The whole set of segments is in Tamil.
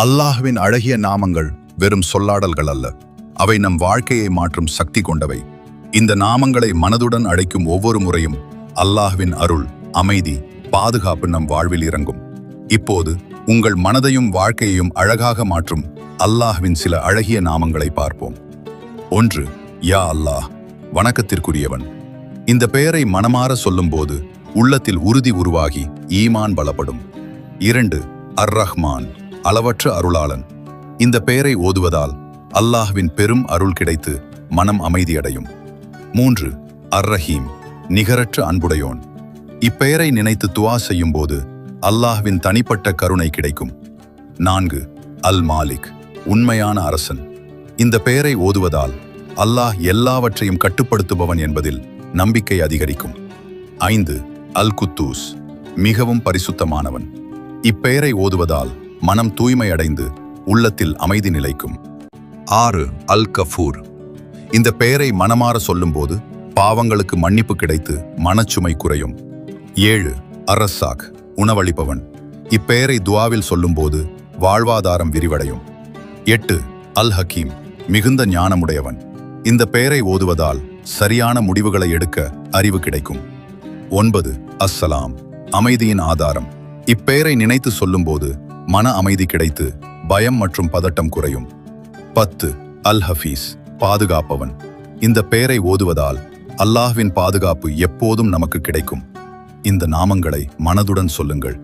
அல்லாஹ்வின் அழகிய நாமங்கள் வெறும் சொல்லாடல்கள் அல்ல, அவை நம் வாழ்க்கையை மாற்றும் சக்தி கொண்டவை. இந்த நாமங்களை மனதுடன் அழைக்கும் ஒவ்வொரு முறையும் அல்லாஹ்வின் அருள், அமைதி, பாதுகாப்பு நம் வாழ்வில் இறங்கும். இப்போது உங்கள் மனதையும் வாழ்க்கையையும் அழகாக மாற்றும் அல்லாஹ்வின் சில அழகிய நாமங்களை பார்ப்போம். 1. யா அல்லாஹ், வணக்கத்திற்குரியவன். இந்த பெயரை மனமாற சொல்லும்போது உள்ளத்தில் உறுதி உருவாகி ஈமான் பலப்படும். 2. அர் ரஹ்மான், அளவற்ற அருளாளன். இந்த பெயரை ஓதுவதால் அல்லாஹ்வின் பெரும் அருள் கிடைத்து மனம் அமைதியடையும். 3. அர் ரஹீம், நிகரற்ற அன்புடையோன். இப்பெயரை நினைத்து துஆ செய்யும் போது அல்லாஹ்வின் தனிப்பட்ட கருணை கிடைக்கும். 4. அல் மாலிக், உண்மையான அரசன். இந்த பெயரை ஓதுவதால் அல்லாஹ் எல்லாவற்றையும் கட்டுப்படுத்துபவன் என்பதில் நம்பிக்கை அதிகரிக்கும். 5. அல் குத்தூஸ், மிகவும் பரிசுத்தமானவன். இப்பெயரை ஓதுவதால் மனம் தூய்மை அடைந்து உள்ளத்தில் அமைதி நிலைக்கும். 6. அல் கஃபூர். இந்த பெயரை மனமாற சொல்லும்போது பாவங்களுக்கு மன்னிப்பு கிடைத்து மனச்சுமை குறையும். 7. அர்-ரஸாக், உணவளிப்பவன். இப்பெயரை துஆவில் சொல்லும்போது வாழ்வாதாரம் விரிவடையும். 8. அல் ஹக்கீம், மிகுந்த ஞானமுடையவன். இந்த பெயரை ஓதுவதால் சரியான முடிவுகளை எடுக்க அறிவு கிடைக்கும். 9. அஸ்ஸலாம், அமைதியின் ஆதாரம். இப்பெயரை நினைத்து சொல்லும்போது மன அமைதி கிடைத்து பயம் மற்றும் பதட்டம் குறையும். 10. அல் ஹஃபீஸ், பாதுகாப்பவன். இந்த பெயரை ஓதுவதால் அல்லாஹ்வின் பாதுகாப்பு எப்போதும் நமக்கு கிடைக்கும். இந்த நாமங்களை மனதுடன் சொல்லுங்கள்.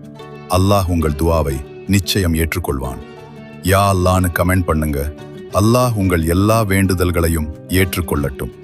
அல்லாஹ் உங்கள் துஆவை நிச்சயம் ஏற்றுக்கொள்வான். யா அல்லாஹ்னு கமெண்ட் பண்ணுங்க. அல்லாஹ் உங்கள் எல்லா வேண்டுதல்களையும் ஏற்றுக்கொள்ளட்டும்.